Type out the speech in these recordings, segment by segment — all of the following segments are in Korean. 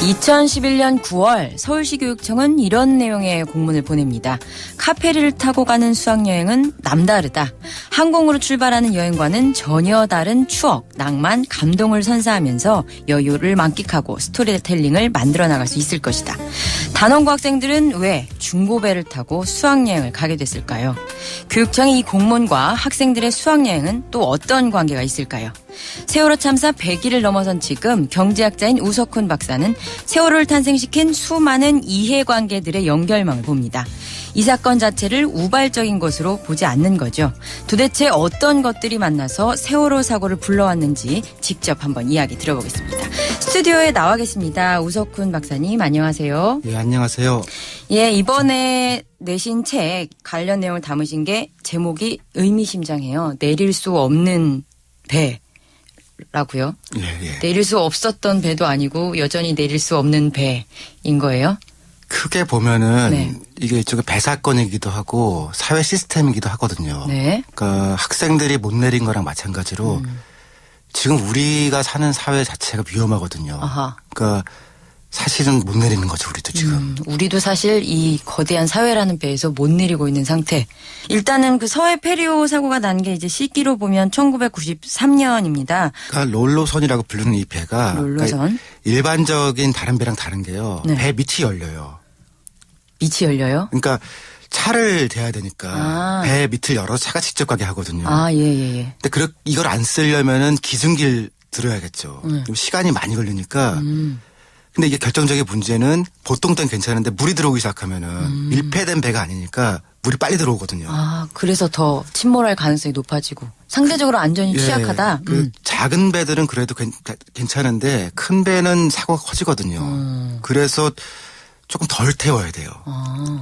2011년 9월 서울시 교육청은 이런 내용의 공문을 보냅니다. 카페리를 타고 가는 수학여행은 남다르다. 항공으로 출발하는 여행과는 전혀 다른 추억, 낭만, 감동을 선사하면서 여유를 만끽하고 스토리텔링을 만들어 나갈 수 있을 것이다. 단원고 학생들은 왜 중고배를 타고 수학여행을 가게 됐을까요? 교육청의 이 공문과 학생들의 수학여행은 또 어떤 관계가 있을까요? 세월호 참사 100일을 넘어선 지금 경제학자인 우석훈 박사는 세월호를 탄생시킨 수많은 이해관계들의 연결망을 봅니다. 이 사건 자체를 우발적인 것으로 보지 않는 거죠. 도대체 어떤 것들이 만나서 세월호 사고를 불러왔는지 직접 한번 이야기 들어보겠습니다. 스튜디오에 나와 계십니다. 우석훈 박사님 안녕하세요. 예, 안녕하세요. 예, 이번에 내신 책 관련 내용을 담으신 게 제목이 의미심장해요. 내릴 수 없는 배. 라고요? 예. 내릴 수 없었던 배도 아니고 여전히 내릴 수 없는 배인 거예요? 크게 보면은 이게 일종의 배 사건이기도 하고 사회 시스템이기도 하거든요. 네. 그러니까 학생들이 못 내린 거랑 마찬가지로 지금 우리가 사는 사회 자체가 위험하거든요. 아하. 그러니까 사실은 못 내리는 거죠, 우리도 지금. 우리도 사실 이 거대한 사회라는 배에서 못 내리고 있는 상태. 일단은 그 서해 페리오 사고가 난 게 이제 시기로 보면 1993년입니다. 그러니까 롤러선이라고 부르는 이 배가 롤러선. 그러니까 일반적인 다른 배랑 다른 게요. 네. 배 밑이 열려요. 밑이 열려요? 그러니까 차를 대야 되니까 아. 배 밑을 열어서 차가 직접 가게 하거든요. 아, 예. 근데 이걸 안 쓰려면은 기승기를 들어야겠죠. 그럼 시간이 많이 걸리니까. 근데 이게 결정적인 문제는 보통 때는 괜찮은데 물이 들어오기 시작하면은 밀폐된 배가 아니니까 물이 빨리 들어오거든요. 아, 그래서 더 침몰할 가능성이 높아지고 상대적으로 안전이 취약하다. 그 작은 배들은 그래도 괜찮은데 큰 배는 사고가 커지거든요. 그래서 조금 덜 태워야 돼요.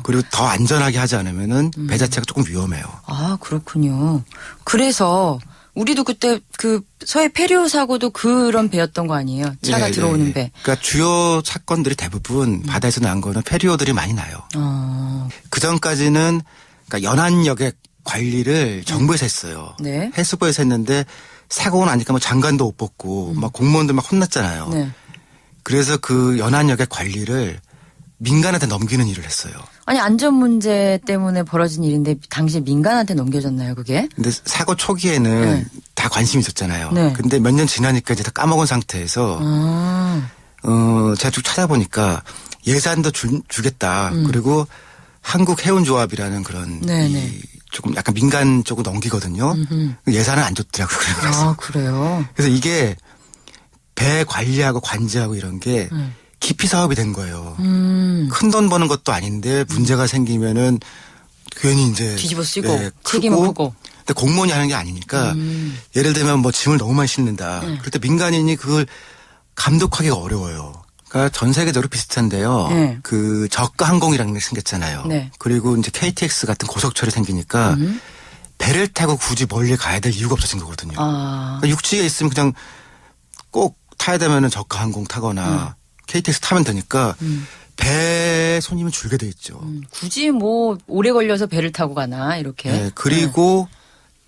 그리고 더 안전하게 하지 않으면은 배 자체가 조금 위험해요. 아, 그렇군요. 그래서 우리도 그때 그 서해 페리오 사고도 그런 배였던 거 아니에요? 차가 들어오는 배. 그러니까 주요 사건들이 대부분 바다에서 난 거는 페리오들이 많이 나요. 그 전까지는 그러니까 연안역의 관리를 정부에서 했어요. 네. 해수부에서 했는데 사고가 나니까 뭐 장관도 못 뽑고 막 공무원들 막 혼났잖아요. 네. 그래서 그 연안역의 관리를 민간한테 넘기는 일을 했어요. 아니 안전 문제 때문에 벌어진 일인데 당시 민간한테 넘겨졌나요 그게? 근데 사고 초기에는 다 관심이 있었잖아요. 네. 근데 몇 년 지나니까 이제 다 까먹은 상태에서 제가 쭉 찾아보니까 예산도 주겠다. 그리고 한국해운조합이라는 그런 이 조금 약간 민간 쪽으로 넘기거든요. 예산은 안 줬더라고요. 아 그래요? 그래서 이게 배 관리하고 관제하고 이런 게 기피 사업이 된 거예요. 큰 돈 버는 것도 아닌데 문제가 생기면은 괜히 이제 뒤집어 쓰고 책임을 크고. 근데 공무원이 하는 게 아니니까 예를 들면 뭐 짐을 너무 많이 싣는다. 그럴 때 민간인이 그걸 감독하기가 어려워요. 그러니까 전 세계적으로 비슷한데요. 그 저가 항공이라는 게 생겼잖아요. 네. 그리고 이제 KTX 같은 고속철이 생기니까 배를 타고 굳이 멀리 가야 될 이유가 없어진 거거든요. 그러니까 육지에 있으면 그냥 꼭 타야 되면은 저가 항공 타거나 KTX 타면 되니까 배 손님은 줄게 돼 있죠. 굳이 뭐 오래 걸려서 배를 타고 가나 이렇게. 네, 그리고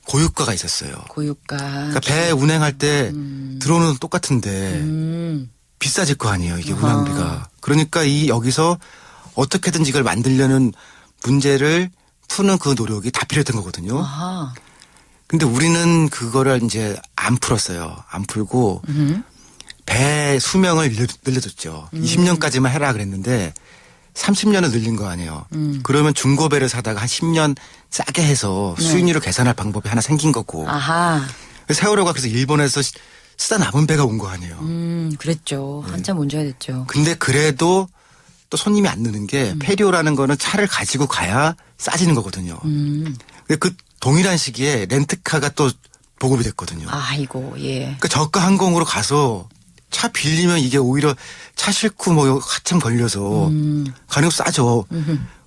고유가가 있었어요. 고유가. 그러니까 배 운행할 때 들어오는 건 똑같은데 비싸질 거 아니에요. 이게 운항비가. 그러니까 여기서 어떻게든지 이걸 만들려는 문제를 푸는 그 노력이 다 필요했던 거거든요. 아하. 근데 우리는 그거를 이제 안 풀었어요. 안 풀고 배 수명을 늘려줬죠. 20년까지만 해라 그랬는데 30년을 늘린 거 아니에요. 그러면 중고배를 사다가 한 10년 싸게 해서 수익률을 계산할 방법이 하나 생긴 거고. 아하. 세월호가 그래서 일본에서 쓰다 남은 배가 온 거 아니에요. 그랬죠. 한참 먼저야 됐죠. 근데 그래도 또 손님이 안 느는 게 페리오라는 거는 차를 가지고 가야 싸지는 거거든요. 근데 그 동일한 시기에 렌트카가 또 보급이 됐거든요. 아이고 예. 그러니까 저가 항공으로 가서 차 빌리면 이게 오히려 차 싣고 뭐 한참 걸려서 가격 싸죠.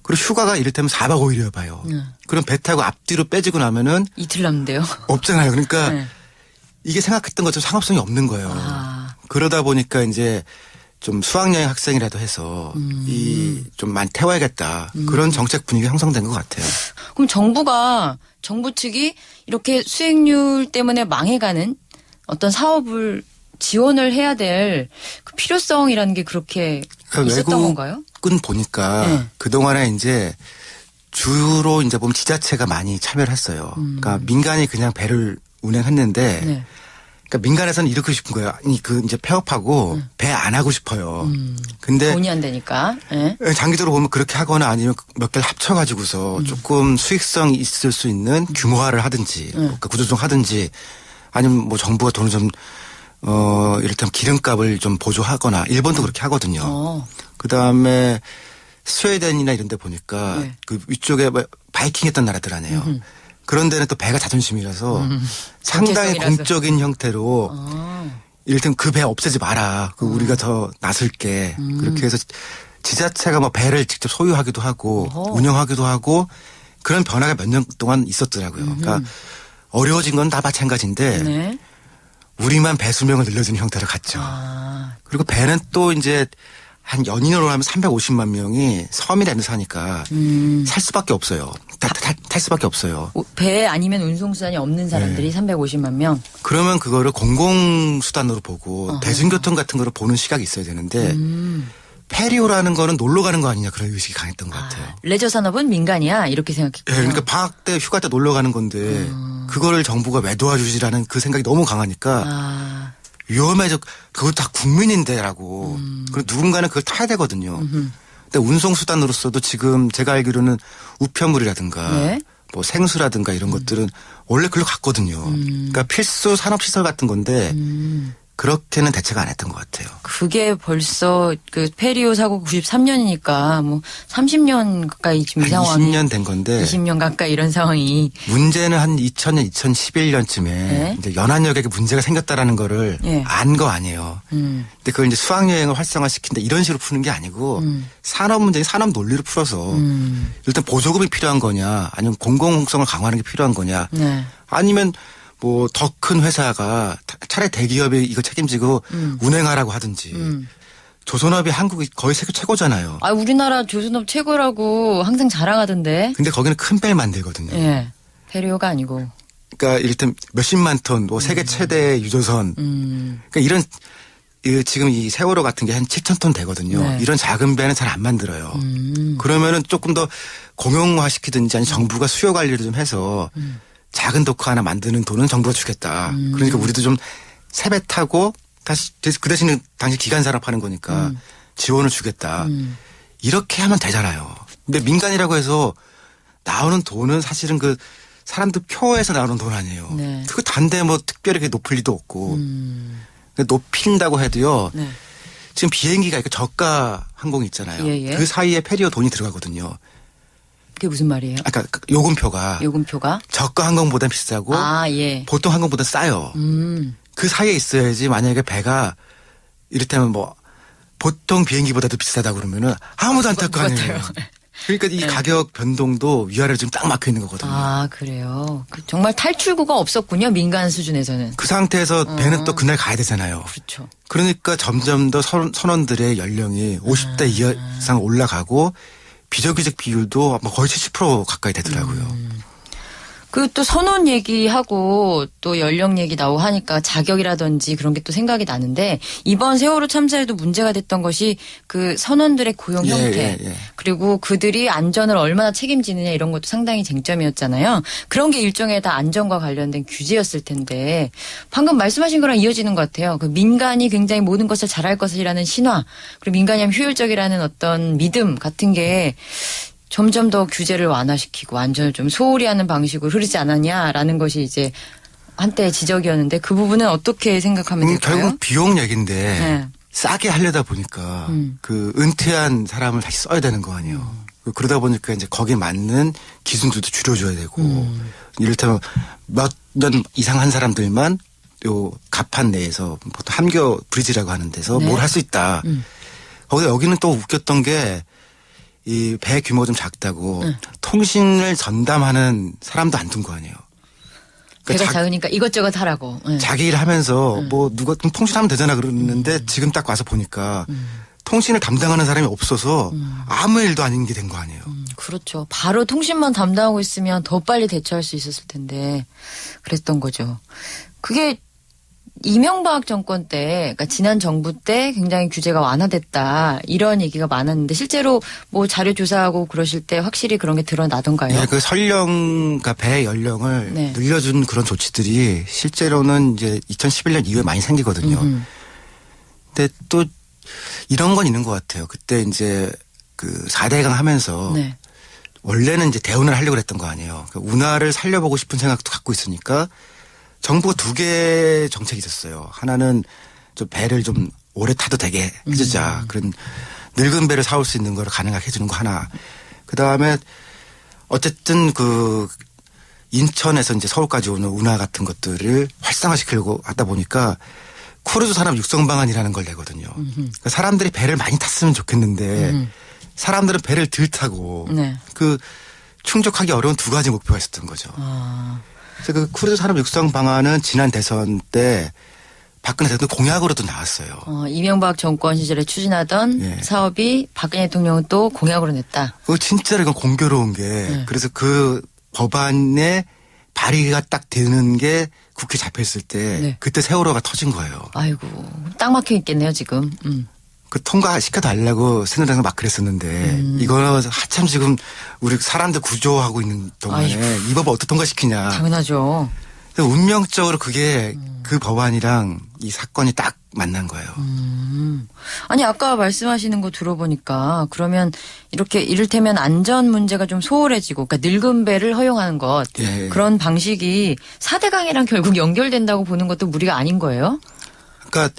그리고 휴가가 이를테면 4박 5일이어야 봐요. 그럼 배 타고 앞뒤로 빼지고 나면은 이틀 남는데요. 없잖아요. 그러니까 이게 생각했던 것처럼 상업성이 없는 거예요. 그러다 보니까 이제 좀 수학여행 학생이라도 해서 좀 많이 태워야겠다. 그런 정책 분위기가 형성된 것 같아요. 그럼 정부 측이 이렇게 수익률 때문에 망해가는 어떤 사업을 지원을 해야 될 그 필요성이라는 게 그렇게 있었던 건가요? 외국은 보니까 네. 그동안에 이제 주로 이제 보면 지자체가 많이 참여를 했어요. 그러니까 민간이 그냥 배를 운행했는데 네. 그러니까 민간에서는 이렇게 싶은 거예요. 아니 그 이제 폐업하고 배 안 하고 싶어요. 근데 돈이 안 되니까. 네. 장기적으로 보면 그렇게 하거나 아니면 몇 개를 합쳐가지고서 조금 수익성이 있을 수 있는 규모화를 하든지 그러니까 구조조정하든지 아니면 뭐 정부가 돈을 좀 이를테면 기름값을 좀 보조하거나 일본도 그렇게 하거든요. 그다음에 스웨덴이나 이런 데 보니까 네. 그 위쪽에 바이킹 했던 나라들 아니에요. 그런 데는 또 배가 자존심이라서 상당히 정체성이라서. 공적인 형태로 아. 이를테면 그 배 없애지 마라. 그 우리가 더 나설게. 그렇게 해서 지자체가 뭐 배를 직접 소유하기도 하고 어허. 운영하기도 하고 그런 변화가 몇 년 동안 있었더라고요. 그러니까 어려워진 건 다 마찬가지인데 네. 우리만 배 수명을 늘려주는 형태를 갖죠. 아. 그리고 배는 또 이제 한 연인으로 하면 350만 명이 섬이라는 데 사니까 살 수밖에 없어요. 탈 수밖에 없어요. 배 아니면 운송수단이 없는 사람들이 350만 명. 그러면 그거를 공공수단으로 보고 대중교통 같은 거로 보는 시각이 있어야 되는데 페리오라는 거는 놀러 가는 거 아니냐 그런 의식이 강했던 것 같아요. 레저 산업은 민간이야 이렇게 예, 생각했군요. 그러니까 방학 때 휴가 때 놀러 가는 건데 그거를 정부가 왜 도와주지라는 그 생각이 너무 강하니까 아. 위험해져. 그거 다 국민인데라고. 그리고 누군가는 그걸 타야 되거든요. 근데 운송수단으로서도 지금 제가 알기로는 우편물이라든가 네. 뭐 생수라든가 이런 것들은 원래 글로 갔거든요. 그러니까 필수 산업시설 같은 건데 그렇게는 대체가 안 했던 것 같아요. 그게 벌써 그 페리오 사고 93년이니까 뭐 30년 가까이 지금 이 한 상황이 20년 된 건데 20년 가까이 이런 상황이 문제는 한 2000년, 2011년쯤에 네. 이제 연안역에 문제가 생겼다라는 거를 네. 안 거 아니에요. 근데 그걸 이제 수학여행을 활성화시킨다 이런 식으로 푸는 게 아니고 산업 문제는 산업 논리로 풀어서 일단 보조금이 필요한 거냐 아니면 공공성을 강화하는 게 필요한 거냐 네. 아니면 뭐 더 큰 회사가 차라리 대기업이 이거 책임지고 운행하라고 하든지 조선업이 한국이 거의 세계 최고잖아요. 아 우리나라 조선업 최고라고 항상 자랑하던데. 근데 거기는 큰 배를 만들거든요. 예. 페리오가 아니고. 그러니까 이를테면 몇십만 ton, 뭐 세계 최대 유조선. 그러니까 이런 지금 이 세월호 같은 게 한 7,000톤 되거든요. 네. 이런 작은 배는 잘 안 만들어요. 그러면은 조금 더 공용화시키든지 아니 정부가 수요 관리를 좀 해서 작은 도크 하나 만드는 돈은 정부가 주겠다. 그러니까 우리도 좀 새 배 타고 다시 그 대신에 당시 기간 산업하는 거니까 지원을 주겠다. 이렇게 하면 되잖아요. 근데 민간이라고 해서 나오는 돈은 사실은 그 사람들 표에서 나오는 돈 아니에요. 네. 그거 단데 뭐 특별히 그게 높을 리도 없고. 높인다고 해도요. 네. 지금 비행기가 이렇게 저가 항공이 있잖아요. 예, 예. 그 사이에 페리오 돈이 들어가거든요. 그게 무슨 말이에요? 아까 요금표가 요금표가? 저가 항공보다 비싸고 아 예. 보통 항공보다 싸요. 그 사이에 있어야지 만약에 배가 이를테면 뭐 보통 비행기보다도 비싸다 그러면은 아무도 안 탈 거 아니에요. 그러니까 이 가격 변동도 위아래로 지금 딱 막혀 있는 거거든요. 아 그래요. 정말 탈출구가 없었군요. 민간 수준에서는. 그 상태에서 배는 또 그날 가야 되잖아요. 그렇죠. 그러니까 점점 더 선원들의 연령이 50대 이상 올라가고 비정규직 비율도 뭐 거의 70% 가까이 되더라고요. 그 또 선원 얘기하고 또 연령 얘기 나오고 하니까 자격이라든지 그런 게 또 생각이 나는데 이번 세월호 참사에도 문제가 됐던 것이 그 선원들의 고용 형태 그리고 그들이 안전을 얼마나 책임지느냐 이런 것도 상당히 쟁점이었잖아요. 그런 게 일종의 다 안전과 관련된 규제였을 텐데 방금 말씀하신 거랑 이어지는 것 같아요. 그 민간이 굉장히 모든 것을 잘할 것이라는 신화 그리고 민간이 하면 효율적이라는 어떤 믿음 같은 게 점점 더 규제를 완화시키고 안전을 좀 소홀히 하는 방식으로 흐르지 않았냐라는 것이 이제 한때의 지적이었는데 그 부분은 어떻게 생각하면 될까요? 결국 비용 얘기인데 네. 싸게 하려다 보니까 그 은퇴한 사람을 다시 써야 되는 거 아니에요. 그러다 보니까 이제 거기에 맞는 기준들도 줄여줘야 되고 이를테면 몇 년 이상 한 사람들만 요 가판 내에서 보통 함교 브리지라고 하는 데서 네. 뭘 할 수 있다. 거기서 여기는 또 웃겼던 게 이 배 규모가 좀 작다고 통신을 전담하는 사람도 안 둔 거 아니에요. 배가 작으니까 이것저것 하라고. 네. 자기 일 하면서 뭐 누가 좀 통신하면 되잖아 그러는데 지금 딱 와서 보니까 통신을 담당하는 사람이 없어서 아무 일도 아닌 게 된 거 아니에요. 그렇죠. 바로 통신만 담당하고 있으면 더 빨리 대처할 수 있었을 텐데 그랬던 거죠. 그게 이명박 정권 때, 그러니까 지난 정부 때 굉장히 규제가 완화됐다 이런 얘기가 많았는데 실제로 뭐 자료 조사하고 그러실 때 확실히 그런 게 드러나던가요? 네, 그 설령, 그러니까 배 연령을 네. 늘려준 그런 조치들이 실제로는 이제 2011년 이후에 많이 생기거든요. 근데 또 이런 건 있는 것 같아요. 그때 이제 그 4대강 하면서 네. 원래는 이제 대운을 하려고 했던 거 아니에요. 그러니까 운하를 살려보고 싶은 생각도 갖고 있으니까 정부가 2개 정책이 있었어요. 하나는 좀 배를 좀 오래 타도 되게 해주자. 그런 늙은 배를 사올 수 있는 걸 가능하게 해주는 거 하나. 그 다음에 어쨌든 그 인천에서 이제 서울까지 오는 운하 같은 것들을 활성화시키려고 하다 보니까 크루즈 산업 육성 방안이라는 걸 내거든요. 그러니까 사람들이 배를 많이 탔으면 좋겠는데 사람들은 배를 덜 타고 네. 그 충족하기 어려운 2가지 목표가 있었던 거죠. 그래서 그 크루즈 산업 육성 방안은 지난 대선 때 박근혜 대통령 공약으로도 나왔어요. 이명박 정권 시절에 추진하던 예. 사업이 박근혜 대통령은 또 공약으로 냈다. 그거 진짜로 이건 공교로운 게 그래서 그 법안에 발의가 딱 되는 게 국회 잡혔을 때 네. 그때 세월호가 터진 거예요. 아이고 딱 막혀 있겠네요 지금. 그 통과시켜달라고 새누리당에서 막 그랬었는데 이거는 한참 지금 우리 사람들 구조하고 있는 동안에 아이고. 이 법을 어떻게 통과시키냐. 당연하죠. 근데 운명적으로 그게 그 법안이랑 이 사건이 딱 만난 거예요. 아니 아까 말씀하시는 거 들어보니까 그러면 이렇게 이를테면 안전 문제가 좀 소홀해지고 그러니까 늙은 배를 허용하는 것 예. 그런 방식이 4대강이랑 결국 연결된다고 보는 것도 무리가 아닌 거예요? 그러니까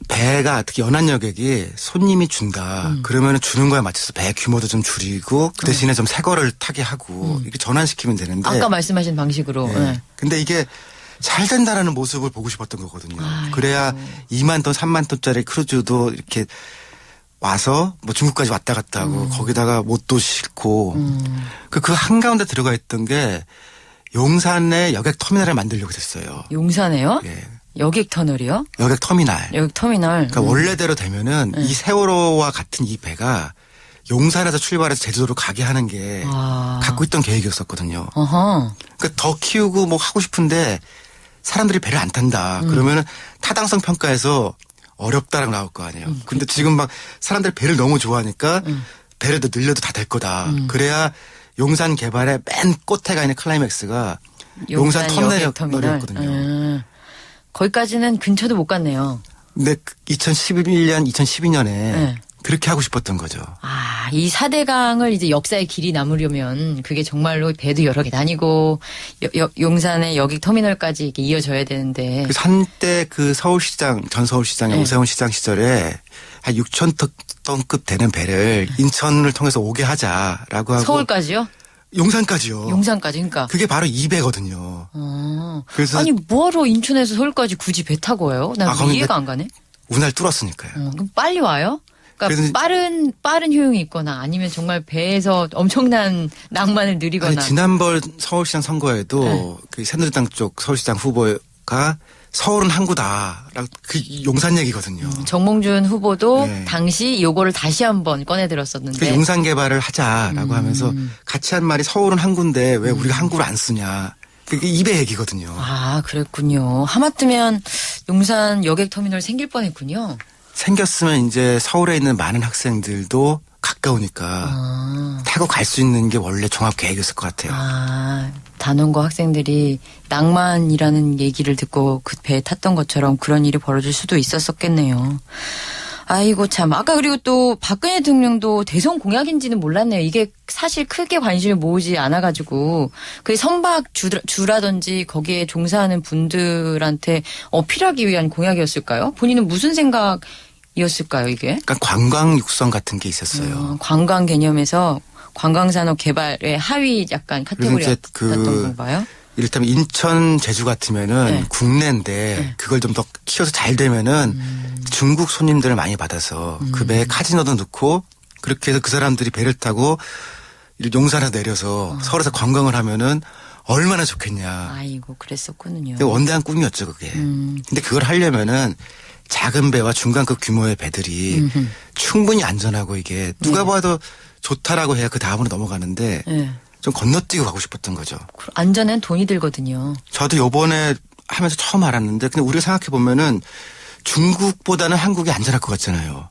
배가 특히 연안여객이 손님이 준다. 그러면 주는 거에 맞춰서 배 규모도 좀 줄이고 그 대신에 좀 새 거를 타게 하고 이렇게 전환시키면 되는데. 아까 말씀하신 방식으로. 예. 네. 근데 이게 잘 된다라는 모습을 보고 싶었던 거거든요. 아이고. 그래야 2만 톤, 3만 톤짜리 크루즈도 이렇게 와서 뭐 중국까지 왔다 갔다 하고 거기다가 못도 싣고 그 한가운데 들어가 있던 게 용산에 여객 터미널을 만들려고 했어요. 용산에요? 예. 여객 터널이요? 여객 터미널. 여객 터미널. 그러니까 원래대로 되면은 이 세월호와 같은 이 배가 용산에서 출발해서 제주도로 가게 하는 게 아. 갖고 있던 계획이었었거든요. 어허. 그러니까 더 키우고 뭐 하고 싶은데 사람들이 배를 안 탄다. 그러면은 타당성 평가에서 어렵다라고 나올 거 아니에요. 근데 지금 막 사람들이 배를 너무 좋아하니까 배를 더 늘려도 다 될 거다. 그래야 용산 개발의 맨 끝에 가 있는 클라이맥스가 용산 여객 터미널이었거든요. 거기까지는 근처도 못 갔네요. 근데 2011년, 2012년에 네. 그렇게 하고 싶었던 거죠. 아, 이 4대강을 이제 역사의 길이 남으려면 그게 정말로 배도 여러 개 다니고 용산의 여객 터미널까지 이렇게 이어져야 되는데. 그래서 한때 그 서울시장, 전 서울시장의 네. 오세훈 시장 시절에 한 6천 톤급 되는 배를 인천을 통해서 오게 하자라고 하고. 서울까지요? 용산까지요. 용산까지 그러니까. 그게 바로 이 배거든요. 그래서 아니 뭐하러 인천에서 서울까지 굳이 배 타고 와요? 난 거기 이해가 안 가네. 운하를 뚫었으니까요. 그럼 빨리 와요? 그러니까 그래서 빠른 효용이 있거나 아니면 정말 배에서 엄청난 낭만을 누리거나. 아니, 지난번 서울시장 선거에도 네. 그 새누리당 쪽 서울시장 후보가 서울은 항구다라고 그 용산 얘기거든요. 정몽준 후보도 네. 당시 요거를 다시 한번 꺼내 그 들었었는데. 용산 개발을 하자라고 하면서 같이 한 말이 서울은 항구인데 왜 우리가 항구를 안 쓰냐. 그게 입의 얘기거든요. 아, 그랬군요. 하마터면 용산 여객 터미널 생길 뻔했군요. 생겼으면 이제 서울에 있는 많은 학생들도 가까우니까 타고 갈 수 있는 게 원래 종합 계획이었을 것 같아요. 아, 단원고 학생들이 낭만이라는 얘기를 듣고 그 배에 탔던 것처럼 그런 일이 벌어질 수도 있었었겠네요. 아이고 참. 아까 그리고 또 박근혜 대통령도 대선 공약인지는 몰랐네요. 이게 사실 크게 관심을 모으지 않아가지고 그 선박 주라든지 거기에 종사하는 분들한테 어필하기 위한 공약이었을까요? 본인은 무슨 생각이었을까요 이게? 그러니까 관광 육성 같은 게 있었어요. 관광 개념에서 관광산업 개발의 하위 약간 카테고리였던 건가요? 이를테면 인천 제주 같으면은 네. 국내인데 그걸 좀 더 키워서 잘 되면은 중국 손님들을 많이 받아서 그 배에 카지노도 넣고 그렇게 해서 그 사람들이 배를 타고 용산에서 내려서 서울에서 관광을 하면은 얼마나 좋겠냐. 아이고 그랬었군요. 원대한 꿈이었죠 그게. 근데 그걸 하려면은 작은 배와 중간급 규모의 배들이 충분히 안전하고 이게 누가 봐도 좋다라고 해야 그 다음으로 넘어가는데 네. 좀 건너뛰고 가고 싶었던 거죠. 안전엔 돈이 들거든요. 저도 요번에 하면서 처음 알았는데 근데 우리가 생각해 보면은 중국보다는 한국이 안전할 것 같잖아요.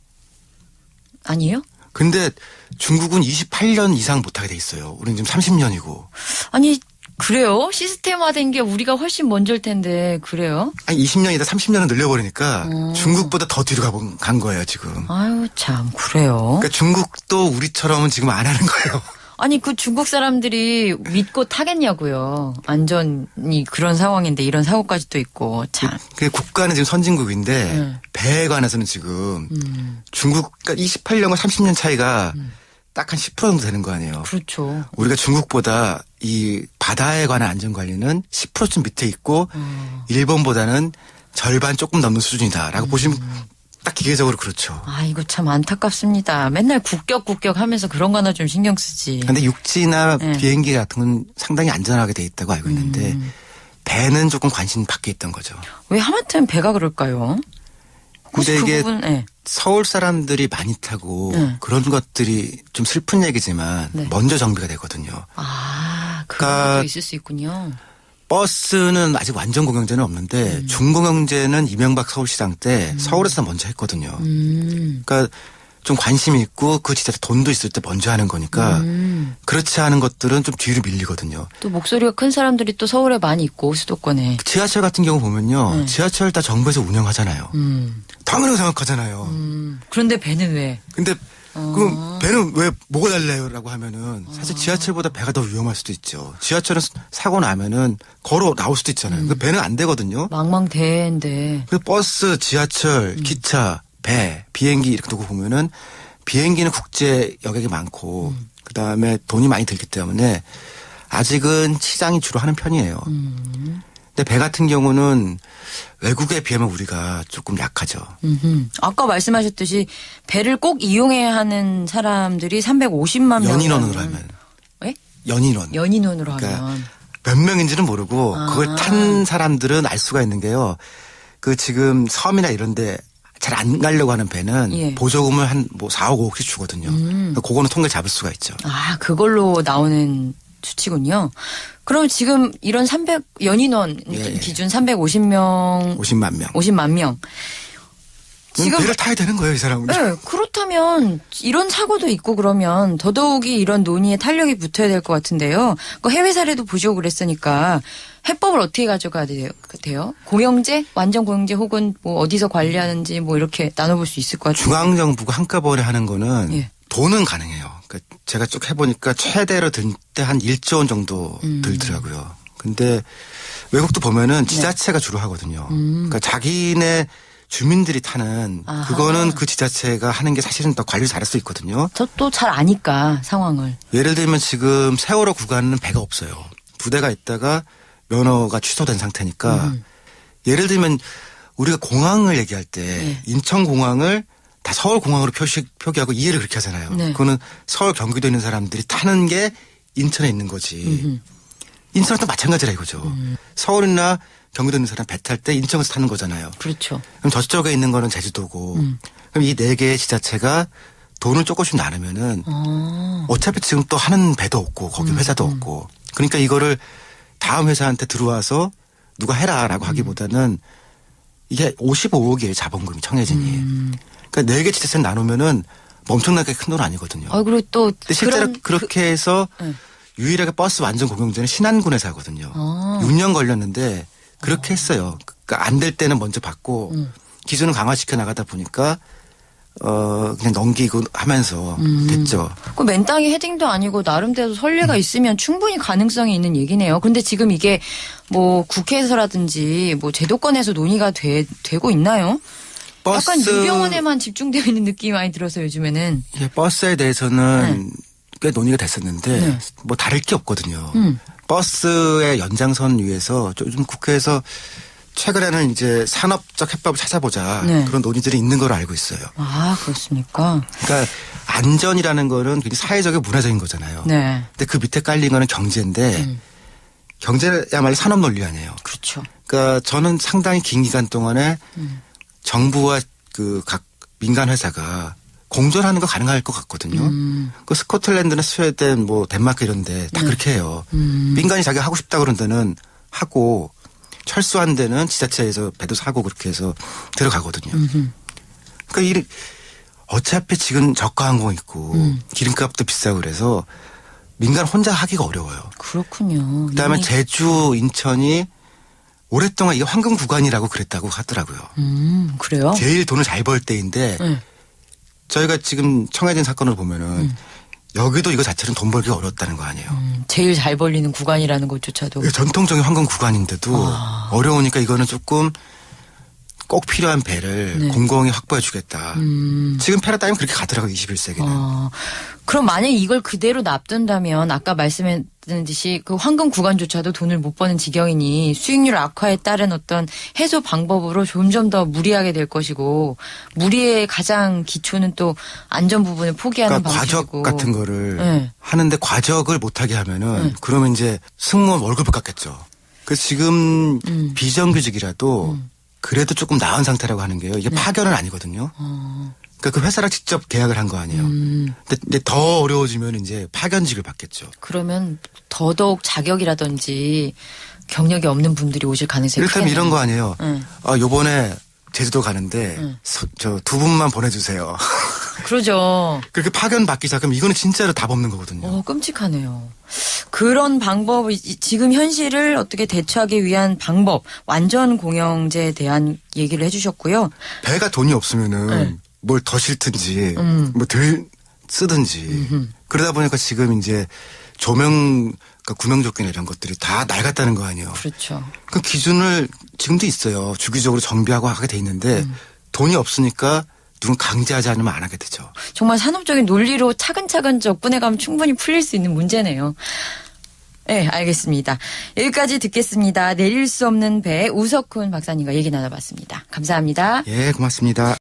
아니에요? 근데 중국은 28년 이상 못하게 돼 있어요. 우리는 지금 30년이고. 아니 그래요? 시스템화된 게 우리가 훨씬 먼저일 텐데 그래요? 아니 20년이다 30년을 늘려버리니까 중국보다 더 뒤로 간 거예요 지금. 아유 참 그래요. 그러니까 중국도 우리처럼은 지금 안 하는 거예요. 아니 그 중국 사람들이 믿고 타겠냐고요. 안전이 그런 상황인데 이런 사고까지 또 있고 참. 그 국가는 지금 선진국인데 배에 관해서는 지금 중국 그러니까 28년과 30년 차이가 딱 한 10% 정도 되는 거 아니에요. 그렇죠. 우리가 중국보다 이 바다에 관한 안전관리는 10%쯤 밑에 있고 일본보다는 절반 조금 넘는 수준이다라고 보시면 딱 기계적으로 그렇죠. 아 이거 참 안타깝습니다. 맨날 국격 하면서 그런 거 하나 좀 신경 쓰지. 근데 육지나 네. 비행기 같은 건 상당히 안전하게 돼 있다고 알고 있는데 배는 조금 관심 밖에 있던 거죠. 왜 하마터면 배가 그럴까요? 근데 혹시 그 이게 부분, 네. 서울 사람들이 많이 타고 네. 그런 것들이 좀 슬픈 얘기지만 네. 먼저 정비가 되거든요. 아 그런 그러니까 것도 있을 수 있군요. 버스는 아직 완전 공영제는 없는데 중공영제는 이명박 서울시장 때 서울에서 먼저 했거든요. 그러니까 좀 관심이 있고 그 진짜 돈도 있을 때 먼저 하는 거니까 그렇지 않은 것들은 좀 뒤로 밀리거든요. 또 목소리가 큰 사람들이 또 서울에 많이 있고 수도권에. 지하철 같은 경우 보면요. 네. 지하철 다 정부에서 운영하잖아요. 당연하고 생각하잖아요. 그런데 배는 왜? 근데 그럼 배는 왜 뭐가 달라요라고 하면은 사실 지하철보다 배가 더 위험할 수도 있죠. 지하철은 사고 나면은 걸어 나올 수도 있잖아요. 그 배는 안 되거든요. 망망대해인데. 그 버스, 지하철, 기차, 배, 비행기 이렇게 두고 보면은 비행기는 국제 여객이 많고 그다음에 돈이 많이 들기 때문에 아직은 시장이 주로 하는 편이에요. 근데 배 같은 경우는 외국에 비하면 우리가 조금 약하죠. 아까 말씀하셨듯이 배를 꼭 이용해야 하는 사람들이 350만 명. 연인원으로 하면. 예? 연인원. 연인원으로 그러니까 하면. 몇 명인지는 모르고 그걸 탄 사람들은 알 수가 있는 게요. 그 지금 섬이나 이런 데 잘 안 가려고 하는 배는 예. 보조금을 한 뭐 4억 5억씩 주거든요. 그거는 통계 잡을 수가 있죠. 아, 그걸로 나오는 수치군요. 그럼 지금 이런 연인원 예. 기준 350명, 50만 명. 50만 명. 지금 배를 타야 되는 거예요, 이 사람은. 네, 그렇다면 이런 사고도 있고 그러면 더더욱이 이런 논의에 탄력이 붙어야 될 것 같은데요. 그 해외 사례도 보시고 그랬으니까 해법을 어떻게 가져가야 돼요? 공영제? 완전 공영제 혹은 뭐 어디서 관리하는지 뭐 이렇게 나눠볼 수 있을 것 같아요. 중앙정부가 한꺼번에 하는 거는 예. 돈은 가능해요. 그러니까 제가 쭉 해보니까 최대로 들 때 한 1조 원 정도 들더라고요. 근데 외국도 보면은 지자체가 주로 하거든요. 그러니까 자기네 주민들이 타는 아하. 그거는 그 지자체가 하는 게 사실은 더 관리를 잘할 수 있거든요. 저 또 잘 아니까 상황을. 예를 들면 지금 세월호 구간은 배가 없어요. 두 대가 있다가 면허가 취소된 상태니까 예를 들면 우리가 공항을 얘기할 때 네. 인천공항을 다 서울공항으로 표기하고 이해를 그렇게 하잖아요. 네. 그거는 서울 경기도에 있는 사람들이 타는 게 인천에 있는 거지. 인천도 마찬가지라 이거죠. 서울이나 경기도에 있는 사람 배 탈 때 인천에서 타는 거잖아요. 그렇죠. 그럼 저쪽에 있는 거는 제주도고 그럼 이 네 개의 지자체가 돈을 조금씩 나누면은 어차피 지금 또 하는 배도 없고 거기 회사도 없고 그러니까 이거를 다음 회사한테 들어와서 누가 해라라고 하기보다는 이게 55억이에요 자본금이 청해진이. 그러니까 네 개 지자체 나누면은 엄청나게 큰 돈 아니거든요. 그리고 또 근데 실제로 그런 그렇게 해서 네. 유일하게 버스 완전 공영제는 신안군에서 하거든요. 6년 걸렸는데 그렇게 했어요. 그러니까 안 될 때는 먼저 받고 기준을 강화시켜 나가다 보니까 그냥 넘기고 하면서 됐죠. 그 맨땅에 헤딩도 아니고 나름대로 선례가 있으면 충분히 가능성이 있는 얘기네요. 근데 지금 이게 뭐 국회에서라든지 뭐 제도권에서 논의가 되고 있나요? 약간 유병원에만 집중되어 있는 느낌이 많이 들어서 요즘에는. 예, 버스에 대해서는 꽤 논의가 됐었는데 네. 뭐 다를 게 없거든요. 버스의 연장선 위에서 요즘 국회에서 최근에는 이제 산업적 해법을 찾아보자 네. 그런 논의들이 있는 걸로 알고 있어요. 아, 그렇습니까? 그러니까 안전이라는 거는 굉장히 사회적이고 문화적인 거잖아요. 네. 근데 그 밑에 깔린 거는 경제인데 경제야말로 산업 논리 아니에요. 그렇죠. 그러니까 저는 상당히 긴 기간 동안에 정부와 그 각 민간 회사가 공존하는 거 가능할 것 같거든요. 그 스코틀랜드나 스웨덴 뭐 덴마크 이런 데 다 그렇게 해요. 민간이 자기가 하고 싶다 그런 데는 하고 철수한 데는 지자체에서 배도 사고 그렇게 해서 들어가거든요. 그러니까 어차피 지금 저가 항공 있고 기름값도 비싸고 그래서 민간 혼자 하기가 어려워요. 그렇군요. 그다음에 제주, 인천이 오랫동안 이게 황금 구간이라고 그랬다고 하더라고요. 그래요? 제일 돈을 잘 벌 때인데 네. 저희가 지금 청해진 사건을 보면은 여기도 이거 자체는 돈 벌기 어렵다는 거 아니에요. 제일 잘 벌리는 구간이라는 것조차도. 이게 전통적인 황금 구간인데도 어려우니까 이거는 조금 꼭 필요한 배를 네. 공공이 확보해 주겠다. 지금 패러다임은 그렇게 가더라고요. 21세기는. 그럼 만약에 이걸 그대로 놔둔다면 아까 말씀했듯이 그 황금 구간조차도 돈을 못 버는 지경이니 수익률 악화에 따른 어떤 해소 방법으로 점점 더 무리하게 될 것이고 무리의 가장 기초는 또 안전 부분을 포기하는 그러니까 방식이고. 과적 같은 거를 네. 하는데 과적을 못하게 하면은 그러면 이제 승무원 월급을 깎겠죠. 그래서 지금 비정규직이라도 그래도 조금 나은 상태라고 하는 게요. 이게 파견은 아니거든요. 그러니까 그 회사랑 직접 계약을 한 거 아니에요. 근데 이제 더 어려워지면 이제 파견직을 받겠죠. 그러면 더더욱 자격이라든지 경력이 없는 분들이 오실 가능성이 이렇다면 크겠네요. 이런 거 아니에요. 네. 요번에 제주도 가는데 저 두 분만 보내주세요. 그러죠. 그렇게 파견 받기 시작하면 이거는 진짜로 답 없는 거거든요. 끔찍하네요. 그런 방법, 지금 현실을 어떻게 대처하기 위한 방법, 완전 공영제에 대한 얘기를 해주셨고요. 배가 돈이 없으면은 네. 뭘 더 싫든지 뭐 덜 쓰든지 그러다 보니까 지금 이제 조명 그러니까 구명조끼나 이런 것들이 다 낡았다는 거 아니에요. 그렇죠. 그 기준을 지금도 있어요. 주기적으로 정비하고 하게 돼 있는데 돈이 없으니까 누군 강제하지 않으면 안 하게 되죠. 정말 산업적인 논리로 차근차근 접근해가면 충분히 풀릴 수 있는 문제네요. 네, 알겠습니다. 여기까지 듣겠습니다. 내릴 수 없는 배 우석훈 박사님과 얘기 나눠봤습니다. 감사합니다. 예, 고맙습니다.